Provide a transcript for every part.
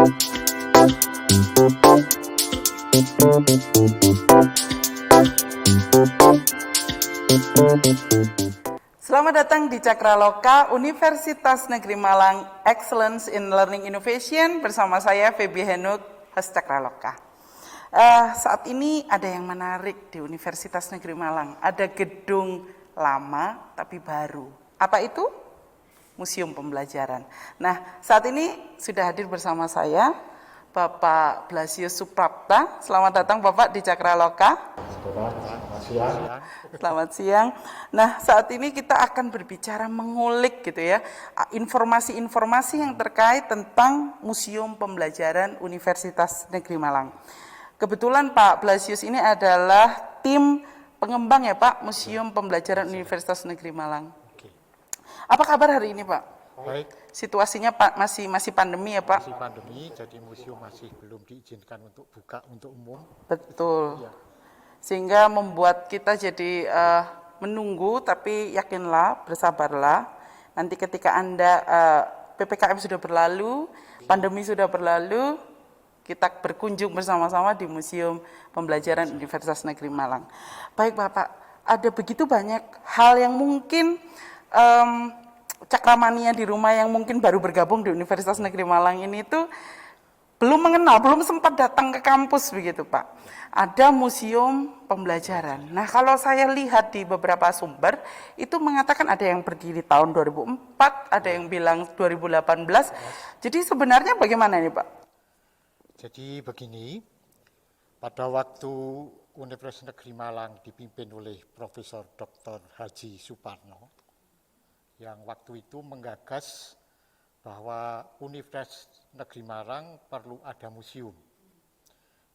Selamat datang di Cakraloka, Universitas Negeri Malang, Excellence in Learning Innovation, bersama saya Feby Henuk, host Cakraloka. Saat ini ada yang menarik di Universitas Negeri Malang, ada gedung lama tapi baru. Apa itu? Museum Pembelajaran. Nah, saat ini sudah hadir bersama saya Bapak Blasius Suprapta. Selamat datang Bapak di Cakraloka. Selamat siang. Selamat siang. Nah, saat ini kita akan berbicara mengulik gitu ya, informasi-informasi yang terkait tentang Museum Pembelajaran Universitas Negeri Malang. Kebetulan Pak Blasius ini adalah tim pengembang ya Pak, Museum Pembelajaran Universitas Negeri Malang. Apa kabar hari ini Pak? Baik. Situasinya Pak masih pandemi ya Pak? Masih pandemi, jadi museum masih belum diizinkan untuk buka untuk umum. Betul. Ya. Sehingga membuat kita jadi menunggu, tapi yakinlah, bersabarlah. Nanti ketika Anda PPKM sudah berlalu, pandemi sudah berlalu, kita berkunjung bersama-sama di Museum Pembelajaran Universitas Negeri Malang. Baik Bapak, ada begitu banyak hal yang mungkin Cakramania di rumah yang mungkin baru bergabung di Universitas Negeri Malang ini itu belum mengenal, belum sempat datang ke kampus begitu Pak. Ada Museum Pembelajaran. Nah, kalau saya lihat di beberapa sumber itu mengatakan ada yang berdiri tahun 2004, ada yang bilang 2018. Jadi sebenarnya bagaimana ini Pak? Jadi begini, pada waktu Universitas Negeri Malang dipimpin oleh Profesor Dr. Haji Suparno, yang waktu itu menggagas bahwa Universitas Negeri Malang perlu ada museum.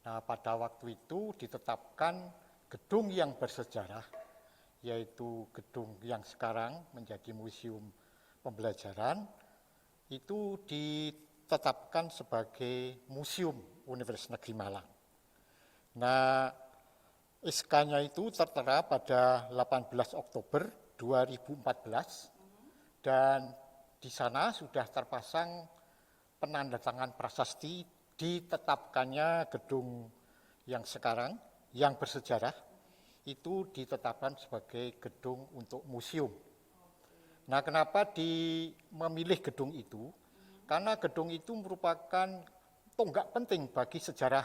Nah, pada waktu itu ditetapkan gedung yang bersejarah, yaitu gedung yang sekarang menjadi Museum Pembelajaran, itu ditetapkan sebagai Museum Universitas Negeri Malang. Nah, SK-nya itu tertera pada 18 Oktober 2014, dan di sana sudah terpasang penandatangan prasasti ditetapkannya gedung yang sekarang, yang bersejarah, itu ditetapkan sebagai gedung untuk museum. Nah, kenapa memilih gedung itu? Karena gedung itu merupakan tonggak penting bagi sejarah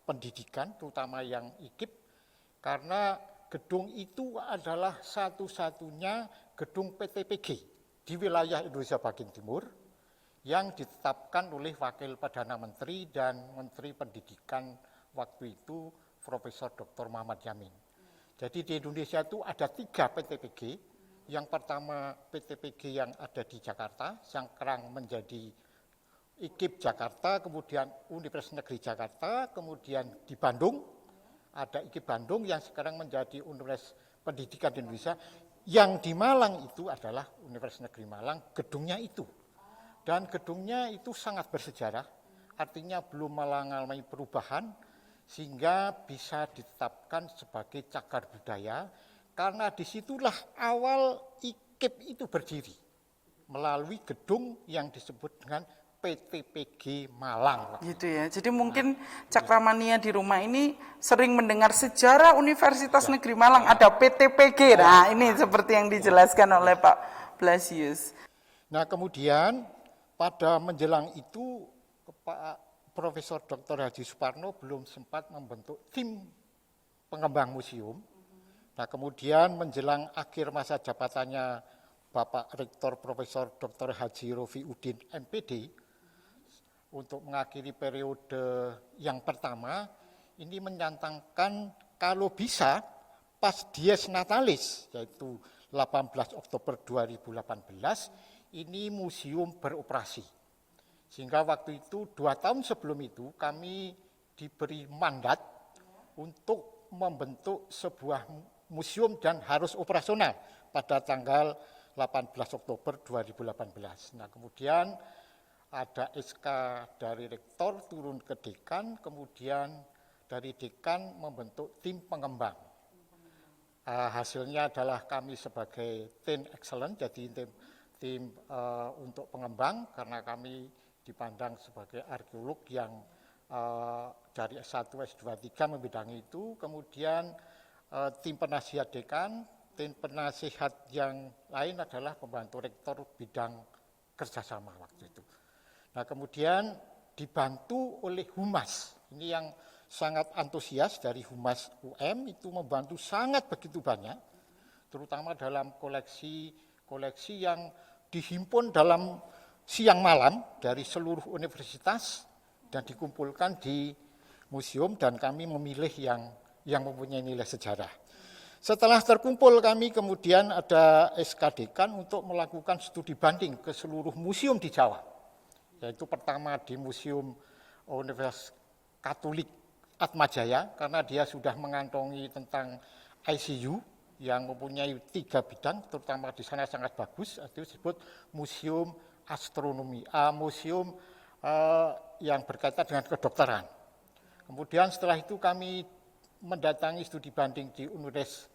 pendidikan, terutama yang IKIP, karena gedung itu adalah satu-satunya gedung PTPG di wilayah Indonesia bagian timur yang ditetapkan oleh Wakil Perdana Menteri dan Menteri Pendidikan waktu itu Profesor Dr. Muhammad Yamin. Jadi di Indonesia itu ada 3 PTPG. Yang pertama PTPG yang ada di Jakarta, yang sekarang menjadi IKIP Jakarta, kemudian Universitas Negeri Jakarta, kemudian di Bandung ada IKIP Bandung yang sekarang menjadi Universitas Pendidikan di Indonesia. Yang di Malang itu adalah Universitas Negeri Malang, gedungnya itu. Dan gedungnya itu sangat bersejarah, artinya belum mengalami perubahan, sehingga bisa ditetapkan sebagai cagar budaya, karena disitulah awal IKIP itu berdiri, melalui gedung yang disebut dengan PTPG Malang. Gitu ya. Jadi mungkin Cakramania di rumah ini sering mendengar sejarah Universitas Negeri Malang, ada PTPG. Nah, ini seperti yang dijelaskan oleh Pak Blasius. Nah, kemudian pada menjelang itu Pak Profesor Dr. Haji Suparno belum sempat membentuk tim pengembang museum. Nah, kemudian menjelang akhir masa jabatannya Bapak Rektor Profesor Dr. Haji Rofiuddin MPD, untuk mengakhiri periode yang pertama, ini menyantangkan kalau bisa pas dies natalis, yaitu 18 Oktober 2018, ini museum beroperasi. Sehingga waktu itu 2 tahun sebelum itu kami diberi mandat untuk membentuk sebuah museum dan harus operasional pada tanggal 18 Oktober 2018. Nah, kemudian ada SK dari rektor turun ke dekan, kemudian dari dekan membentuk tim pengembang. Hasilnya adalah kami sebagai tim excellent, jadi tim untuk pengembang, karena kami dipandang sebagai arkeolog yang dari S1, S2, S3 membidangi itu. Kemudian tim penasihat dekan, tim penasihat yang lain adalah pembantu rektor bidang kerjasama waktu itu. Nah kemudian dibantu oleh Humas, ini yang sangat antusias dari Humas UM, itu membantu sangat begitu banyak, terutama dalam koleksi yang dihimpun dalam siang malam dari seluruh universitas dan dikumpulkan di museum, dan kami memilih yang mempunyai nilai sejarah. Setelah terkumpul kami kemudian ada SK Dekan untuk melakukan studi banding ke seluruh museum di Jawa. Yaitu pertama di Museum Universitas Katolik Atmajaya, karena dia sudah mengantongi tentang ICU yang mempunyai 3 bidang, terutama di sana sangat bagus, itu disebut Museum Astronomi, museum yang berkaitan dengan kedokteran. Kemudian setelah itu kami mendatangi studi banding di Universitas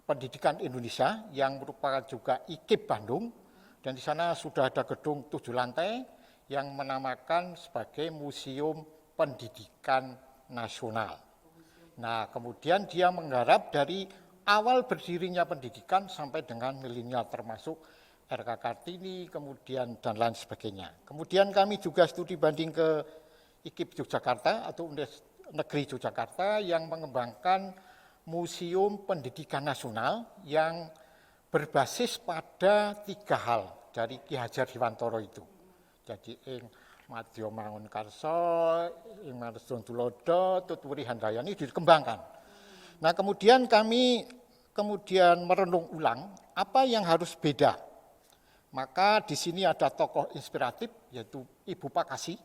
Pendidikan Indonesia yang merupakan juga IKIP Bandung, dan di sana sudah ada gedung 7 lantai yang menamakan sebagai Museum Pendidikan Nasional. Nah, kemudian dia menggarap dari awal berdirinya pendidikan sampai dengan milenial, termasuk RK Kartini, kemudian dan lain sebagainya. Kemudian kami juga studi banding ke IKIP Yogyakarta atau Universitas Negeri Yogyakarta yang mengembangkan Museum Pendidikan Nasional yang berbasis pada 3 hal dari Ki Hajar Dewantara itu. Jadi Madya Mangunkarso, ing Marston Tulodo, Tutwuri Handayani dikembangkan. Nah, kemudian kami merenung ulang apa yang harus beda. Maka di sini ada tokoh inspiratif yaitu Ibu Pakasi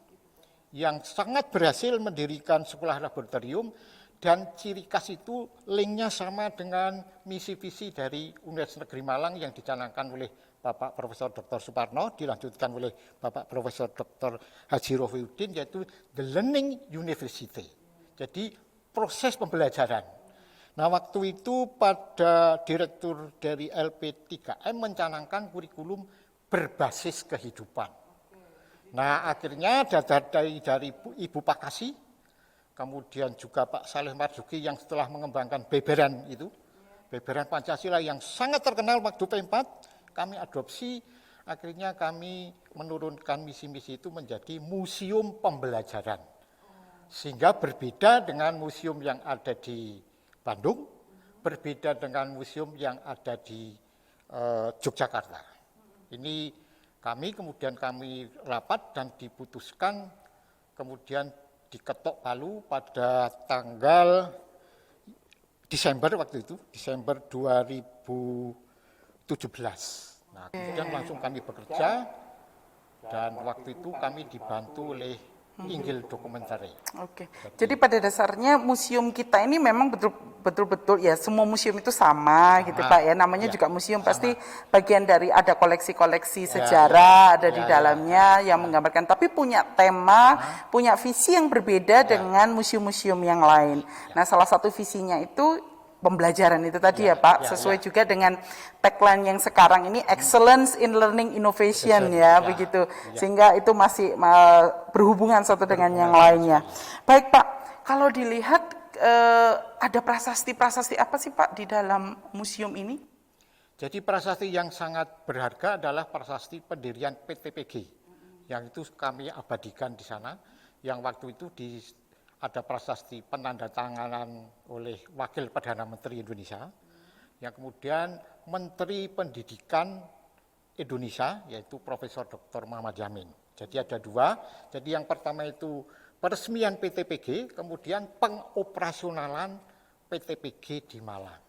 yang sangat berhasil mendirikan sekolah laboratorium, dan ciri khas itu linknya sama dengan misi visi dari Universitas Negeri Malang yang dicanangkan oleh Bapak Profesor Dr. Suparno, dilanjutkan oleh Bapak Profesor Dr. Haji Rofiuddin, yaitu The Learning University. Jadi proses pembelajaran. Nah waktu itu pada direktur dari LP3M mencanangkan kurikulum berbasis kehidupan. Nah akhirnya dari Ibu Pakasi, kemudian juga Pak Saleh Marzuki yang setelah mengembangkan beberan itu, beberan Pancasila yang sangat terkenal waktu P4, kami adopsi, akhirnya kami menurunkan misi-misi itu menjadi museum pembelajaran. Sehingga berbeda dengan museum yang ada di Bandung, berbeda dengan museum yang ada di Yogyakarta. Ini kemudian kami rapat dan diputuskan, kemudian diketok palu pada tanggal Desember waktu itu, Desember 2017. Nah, kemudian langsung kami bekerja, dan waktu itu kami dibantu oleh Inggil Dokumentari. Oke. Jadi pada dasarnya museum kita ini memang betul-betul ya, semua museum itu sama gitu Pak ya. Namanya juga museum, pasti bagian dari ada koleksi-koleksi sejarah ada di dalamnya yang menggambarkan, tapi punya tema, punya visi yang berbeda dengan museum-museum yang lain. Nah, salah satu visinya itu pembelajaran itu tadi ya Pak, sesuai juga dengan tagline yang sekarang ini, Excellence in Learning Innovation begitu. Sehingga itu masih berhubungan satu dengan yang lainnya. Baik Pak, kalau dilihat ada prasasti-prasasti apa sih Pak di dalam museum ini? Jadi prasasti yang sangat berharga adalah prasasti pendirian PTPG, yang itu kami abadikan di sana, yang waktu itu ada prasasti penandatanganan oleh Wakil Perdana Menteri Indonesia, yang kemudian Menteri Pendidikan Indonesia, yaitu Profesor Dr. Muhammad Yamin. Jadi ada 2, jadi yang pertama itu peresmian PTPG, kemudian pengoperasionalan PTPG di Malang.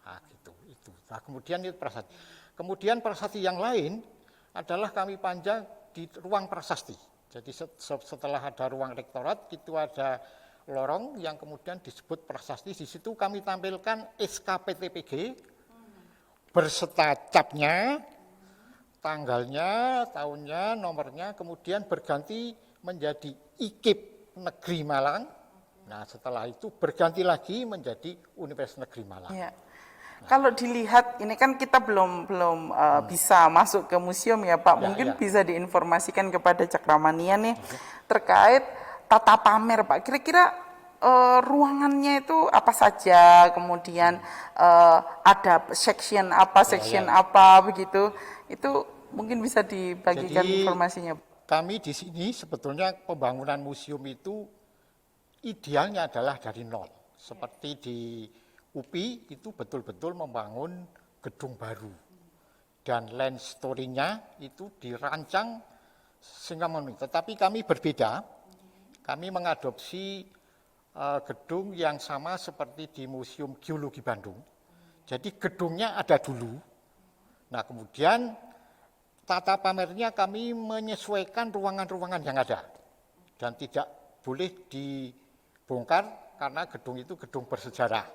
Nah, gitu, itu. Nah, kemudian itu prasasti. Kemudian prasasti yang lain adalah kami panjang di ruang prasasti. Jadi setelah ada ruang rektorat, itu ada lorong yang kemudian disebut prasasti. Di situ kami tampilkan SK PTPG, berserta capnya, tanggalnya, tahunnya, nomornya, kemudian berganti menjadi IKIP Negeri Malang. Nah setelah itu berganti lagi menjadi Universitas Negeri Malang. Ya. Kalau dilihat ini kan kita belum bisa masuk ke museum ya Pak. Mungkin bisa diinformasikan kepada Cakramania nih terkait tata pamer Pak. Kira-kira ruangannya itu apa saja, kemudian ada section apa begitu. Itu mungkin bisa dibagikan Jadi, informasinya. kami di sini sebetulnya pembangunan museum itu idealnya adalah dari nol. Seperti di UPI itu betul-betul membangun gedung baru. Dan land story-nya itu dirancang sehingga memenuhi. Tetapi kami berbeda, kami mengadopsi gedung yang sama seperti di Museum Geologi Bandung. Jadi gedungnya ada dulu. Nah kemudian tata pamernya kami menyesuaikan ruangan-ruangan yang ada. Dan tidak boleh dibongkar karena gedung itu gedung bersejarah.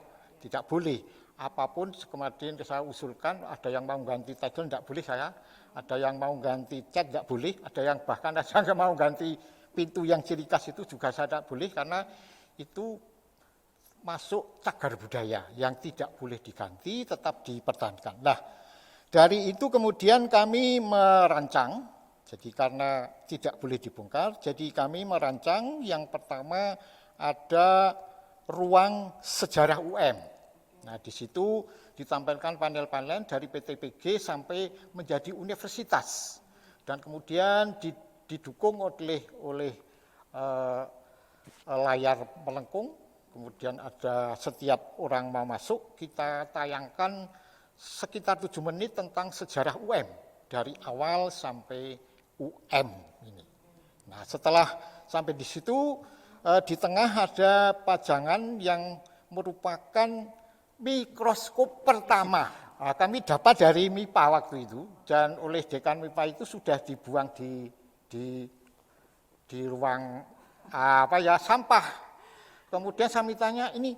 Tidak boleh, apapun kemudian saya usulkan, ada yang mau ganti tegel, tidak boleh saya, ada yang mau ganti cat, tidak boleh, ada yang bahkan ada yang mau ganti pintu yang ciri khas itu juga saya tidak boleh, karena itu masuk cagar budaya yang tidak boleh diganti, tetap dipertahankan. Nah, dari itu kemudian kami merancang, jadi karena tidak boleh dibongkar, jadi kami merancang yang pertama ada ruang sejarah UM. Nah, di situ ditampilkan panel-panel dari PTPG sampai menjadi universitas. Dan kemudian didukung oleh layar melengkung, kemudian ada setiap orang mau masuk, kita tayangkan sekitar 7 menit tentang sejarah UM, dari awal sampai UM ini. Nah, setelah sampai di situ, di tengah ada pajangan yang merupakan mikroskop pertama. Nah, kami dapat dari MIPA waktu itu, dan oleh dekan MIPA itu sudah dibuang di ruang sampah. Kemudian saya tanya, ini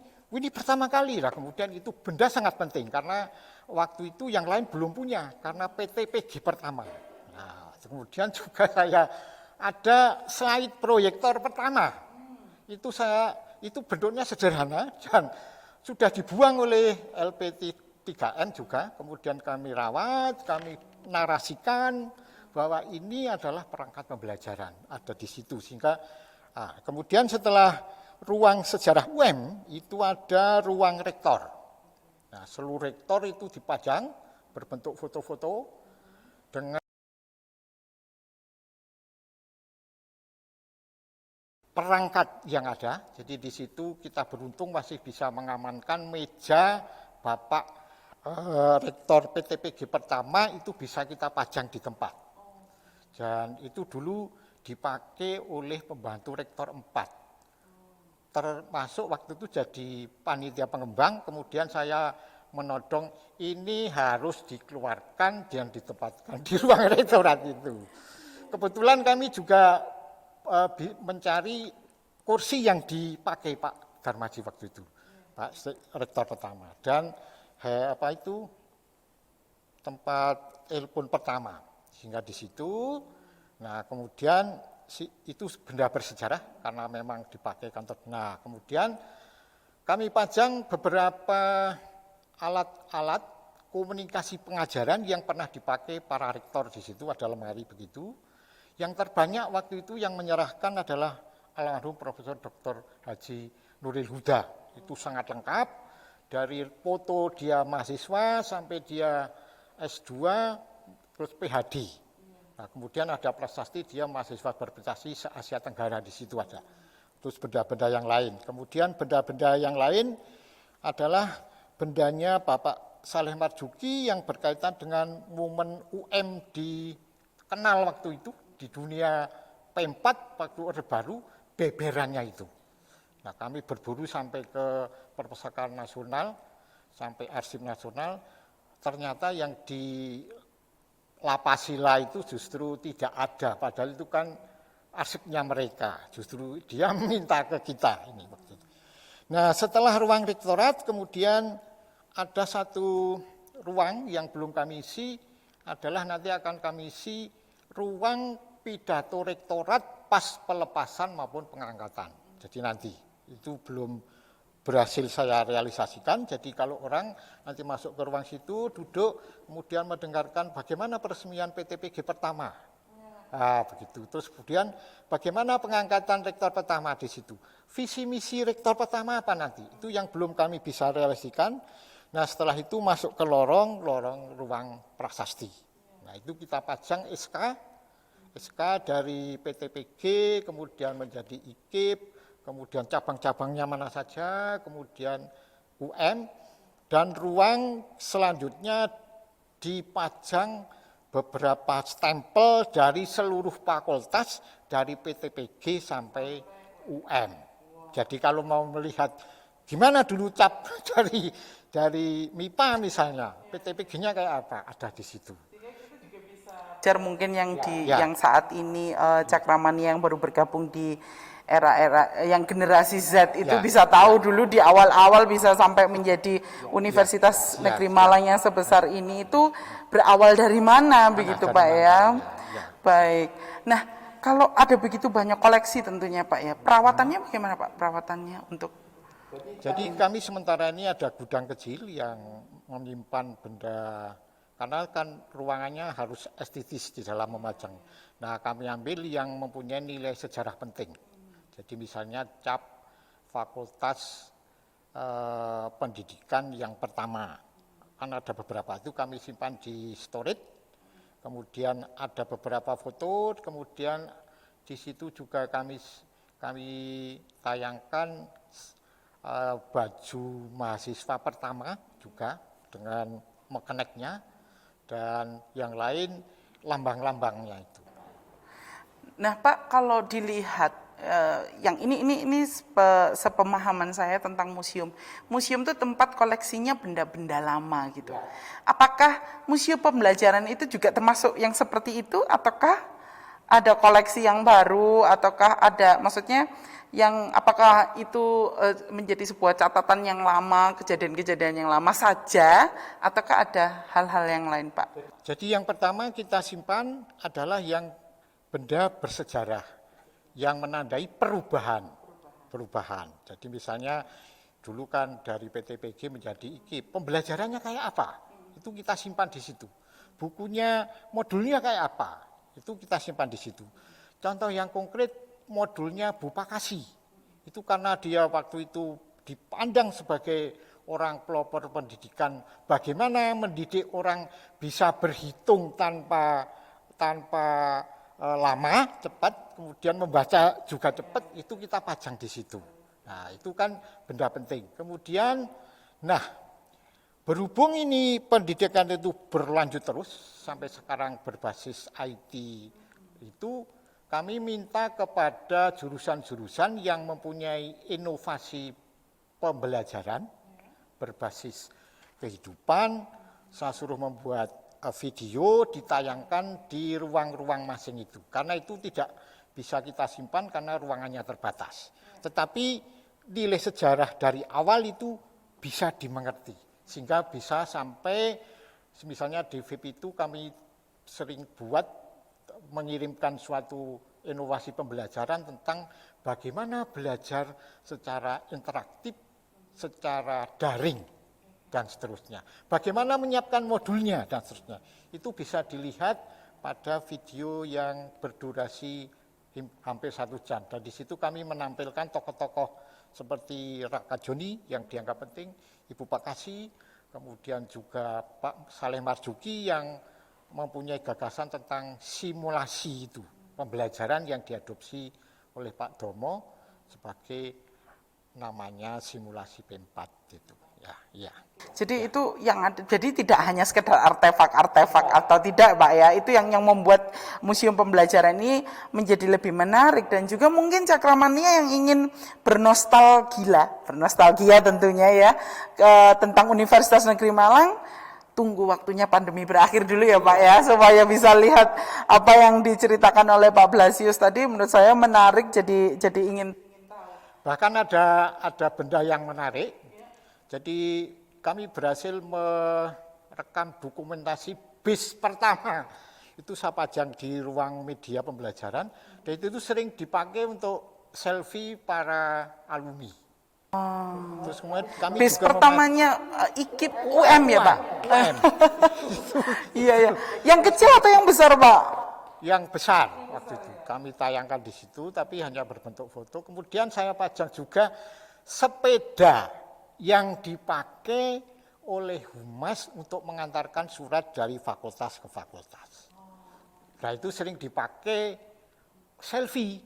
pertama kali lah. Kemudian itu benda sangat penting karena waktu itu yang lain belum punya karena PTPG pertama. Nah, kemudian juga saya ada slide proyektor pertama. Itu bentuknya sederhana dan sudah dibuang oleh LP3N juga, kemudian kami rawat, kami narasikan bahwa ini adalah perangkat pembelajaran, ada di situ. Sehingga kemudian setelah ruang sejarah UM, itu ada ruang rektor. Nah, seluruh rektor itu dipajang berbentuk foto-foto dengan perangkat yang ada. Jadi di situ kita beruntung masih bisa mengamankan meja Bapak Rektor PTPG pertama itu bisa kita pajang di tempat. Dan itu dulu dipakai oleh pembantu Rektor 4. Termasuk waktu itu jadi panitia pengembang, kemudian saya menodong ini harus dikeluarkan dan ditempatkan di ruang rektorat itu. Kebetulan kami juga mencari kursi yang dipakai Pak Darmaji waktu itu, Pak Rektor pertama, dan tempat telepon pertama, sehingga di situ. Nah kemudian itu benda bersejarah karena memang dipakai kantor. Nah kemudian kami pajang beberapa alat-alat komunikasi pengajaran yang pernah dipakai para rektor di situ, ada lemari begitu. Yang terbanyak waktu itu yang menyerahkan adalah almarhum Profesor Dr. Haji Nuril Huda. Itu sangat lengkap, dari foto dia mahasiswa sampai dia S2, terus PhD. Nah, kemudian ada prasasti dia mahasiswa berprestasi se-Asia Tenggara, di situ ada. Terus benda-benda yang lain. Kemudian benda-benda yang lain adalah bendanya Bapak Saleh Marzuki yang berkaitan dengan momen UM dikenal waktu itu. Di dunia P4 waktu Orde Baru, beberannya itu. Nah kami berburu sampai ke Perpustakaan Nasional, sampai Arsip Nasional, ternyata yang di Lapasila itu justru tidak ada, padahal itu kan arsipnya mereka, justru dia minta ke kita ini waktu itu. Nah setelah ruang rektorat, kemudian ada satu ruang yang belum kami isi, adalah nanti akan kami isi ruang pidato rektorat pas pelepasan maupun pengangkatan. Jadi nanti itu belum berhasil saya realisasikan. Jadi kalau orang nanti masuk ke ruang situ, duduk, kemudian mendengarkan bagaimana peresmian PTPG pertama. Nah, begitu. Terus kemudian bagaimana pengangkatan rektor pertama di situ. Visi misi rektor pertama apa nanti? Itu yang belum kami bisa realisasikan. Nah, setelah itu masuk ke lorong ruang prasasti. Nah, itu kita pajang SK dari PTPG, kemudian menjadi IKIP, kemudian cabang-cabangnya mana saja, kemudian UM, dan ruang selanjutnya dipajang beberapa stempel dari seluruh fakultas dari PTPG sampai UM. Jadi kalau mau melihat gimana dulu cap dari MIPA misalnya, PTPG-nya kayak apa, ada di situ. Mungkin yang saat ini Cakramania yang baru bergabung di era-era yang generasi Z itu bisa tahu dulu di awal-awal bisa sampai menjadi Universitas Negeri Malang yang sebesar ini itu berawal dari mana begitu Pak ya. Baik. Nah, kalau ada begitu banyak koleksi tentunya Pak ya. Perawatannya bagaimana Pak? Perawatannya untuk Jadi kami sementara ini ada gudang kecil yang menyimpan benda, karena kan ruangannya harus estetis di dalam memajang. Nah, kami ambil yang mempunyai nilai sejarah penting. Jadi misalnya cap fakultas pendidikan yang pertama. Kan ada beberapa, itu kami simpan di storage. Kemudian ada beberapa foto, kemudian di situ juga kami tayangkan baju mahasiswa pertama juga dengan mekeneknya, dan yang lain lambang-lambangnya itu. Nah Pak, kalau dilihat yang ini sepemahaman saya tentang museum. Museum itu tempat koleksinya benda-benda lama gitu. Apakah museum pembelajaran itu juga termasuk yang seperti itu, ataukah ada koleksi yang baru, ataukah ada maksudnya yang apakah itu menjadi sebuah catatan yang lama, kejadian-kejadian yang lama saja, ataukah ada hal-hal yang lain, Pak? Jadi yang pertama kita simpan adalah yang benda bersejarah, yang menandai perubahan. Jadi misalnya dulu kan dari PTPG menjadi IKIP, pembelajarannya kayak apa? Itu kita simpan di situ. Bukunya, modulnya kayak apa? Itu kita simpan di situ. Contoh yang konkret, modulnya Bupakasi. Itu karena dia waktu itu dipandang sebagai orang pelopor pendidikan, bagaimana mendidik orang bisa berhitung tanpa lama, cepat, kemudian membaca juga cepat, itu kita pajang di situ. Nah, itu kan benda penting. Kemudian, berhubung ini pendidikan itu berlanjut terus, sampai sekarang berbasis IT itu, kami minta kepada jurusan-jurusan yang mempunyai inovasi pembelajaran berbasis kehidupan, saya suruh membuat video ditayangkan di ruang-ruang masing itu. Karena itu tidak bisa kita simpan karena ruangannya terbatas. Tetapi nilai sejarah dari awal itu bisa dimengerti. Sehingga bisa sampai, misalnya di VIP itu kami sering buat mengirimkan suatu inovasi pembelajaran tentang bagaimana belajar secara interaktif, secara daring, dan seterusnya. Bagaimana menyiapkan modulnya, dan seterusnya. Itu bisa dilihat pada video yang berdurasi hampir 1 jam. Dan di situ kami menampilkan tokoh-tokoh seperti Raka Joni yang dianggap penting, Ibu Pakasi, kemudian juga Pak Saleh Marzuki yang mempunyai gagasan tentang simulasi itu, pembelajaran yang diadopsi oleh Pak Domo sebagai namanya simulasi P4 itu. Ya. Jadi itu yang ada, jadi tidak hanya sekedar artefak atau tidak Pak ya, itu yang membuat museum pembelajaran ini menjadi lebih menarik, dan juga mungkin Cakramania yang ingin bernostalgia tentunya ya tentang Universitas Negeri Malang. Tunggu waktunya pandemi berakhir dulu ya Pak ya, supaya bisa lihat apa yang diceritakan oleh Pak Blasius tadi. Menurut saya menarik, jadi ingin bahkan ada benda yang menarik. Jadi kami berhasil merekam dokumentasi bis pertama. Itu saya pajang di ruang media pembelajaran, dan itu sering dipakai untuk selfie para alumni. Terus kemudian kami BIS juga pertamanya IKIP UM ya Pak? UM. Iya ya. Yang kecil atau yang besar Pak? Yang besar waktu itu. Kami tayangkan di situ, tapi hanya berbentuk foto. Kemudian saya pajang juga sepeda yang dipakai oleh Humas untuk mengantarkan surat dari fakultas ke fakultas. Nah itu sering dipakai selfie.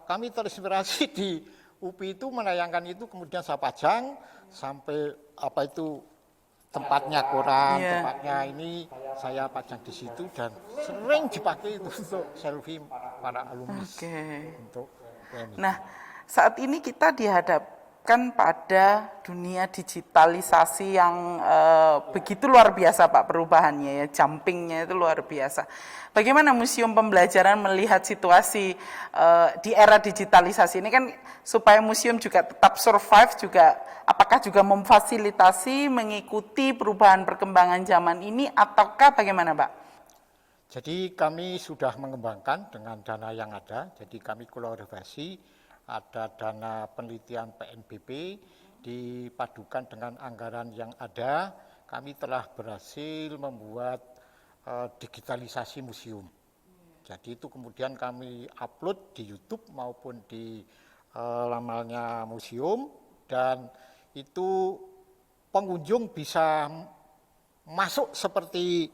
Kami terinspirasi di UPI itu menayangkan itu, kemudian saya pajang sampai apa itu tempatnya koran, tempatnya ini saya pajang di situ dan sering dipakai itu untuk selfie para alumni. Untuk ini. Nah, saat ini kita dihadapkan pada dunia digitalisasi yang begitu luar biasa Pak, perubahannya ya, jumpingnya itu luar biasa. Bagaimana Museum Pembelajaran melihat situasi di era digitalisasi ini kan, supaya museum juga tetap survive juga, apakah juga memfasilitasi mengikuti perubahan perkembangan zaman ini ataukah bagaimana Pak? Jadi kami sudah mengembangkan dengan dana yang ada, jadi kami kolaborasi, ada dana penelitian PNBP, dipadukan dengan anggaran yang ada, kami telah berhasil membuat digitalisasi museum. Jadi itu kemudian kami upload di YouTube maupun di lamannya museum, dan itu pengunjung bisa masuk seperti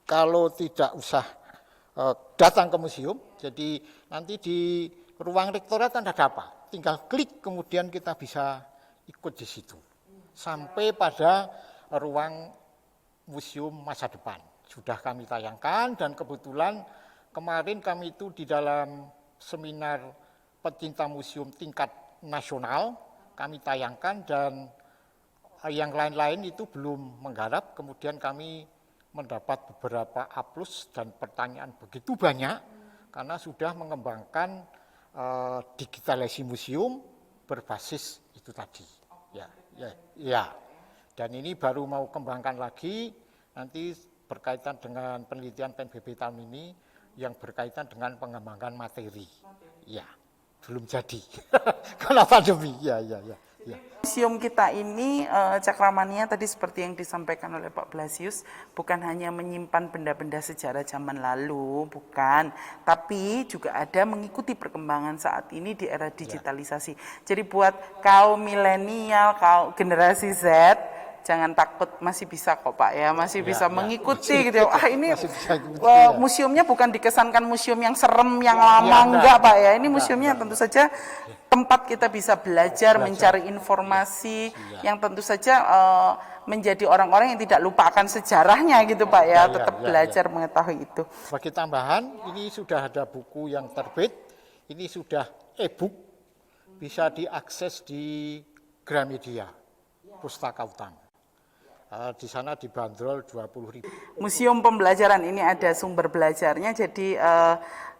kalau tidak usah datang ke museum. Jadi nanti di ruang rektorat kan ada apa? Tinggal klik kemudian kita bisa ikut di situ. Sampai pada ruang museum masa depan. Sudah kami tayangkan dan kebetulan kemarin kami itu di dalam seminar pecinta museum tingkat nasional kami tayangkan dan yang lain-lain itu belum menggarap. Kemudian kami mendapat beberapa aplaus dan pertanyaan begitu banyak karena sudah mengembangkan digitalisasi museum berbasis itu tadi. Ya. Dan ini baru mau kembangkan lagi nanti berkaitan dengan penelitian PNBP tahun ini yang berkaitan dengan pengembangan materi. Ya, belum jadi karena pandemi. Ya. Museum kita ini Cakramania tadi seperti yang disampaikan oleh Pak Blasius, bukan hanya menyimpan benda-benda sejarah zaman lalu, bukan, tapi juga ada mengikuti perkembangan saat ini di era digitalisasi. Jadi buat kaum milenial, kaum generasi Z, jangan takut, masih bisa kok Pak ya, masih bisa mengikuti gitu. Ini museumnya bukan dikesankan museum yang serem, yang lama, enggak Pak ya. Ini museumnya tentu saja tempat kita bisa belajar, mencari informasi yang tentu saja menjadi orang-orang yang tidak lupa akan sejarahnya gitu Pak ya, tetap belajar mengetahui itu. Sebagai tambahan, ini sudah ada buku yang terbit, ini sudah e-book, bisa diakses di Gramedia, Pustaka Utama. Di sana dibanderol 20.000. Museum Pembelajaran ini ada sumber belajarnya, jadi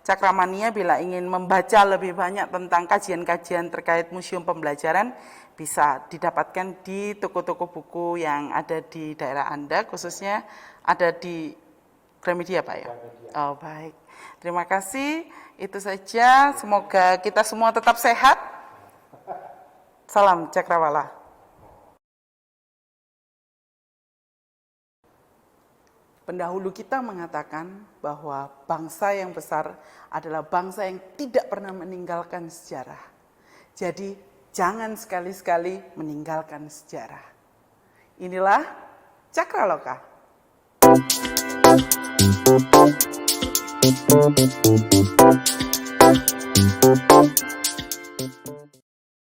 Cakramania bila ingin membaca lebih banyak tentang kajian-kajian terkait Museum Pembelajaran bisa didapatkan di toko-toko buku yang ada di daerah Anda, khususnya ada di Gramedia Pak ya? Oh baik, terima kasih, itu saja, semoga kita semua tetap sehat. Salam Cakrawala. Pendahulu kita mengatakan bahwa bangsa yang besar adalah bangsa yang tidak pernah meninggalkan sejarah. Jadi jangan sekali-sekali meninggalkan sejarah. Inilah Cakraloka.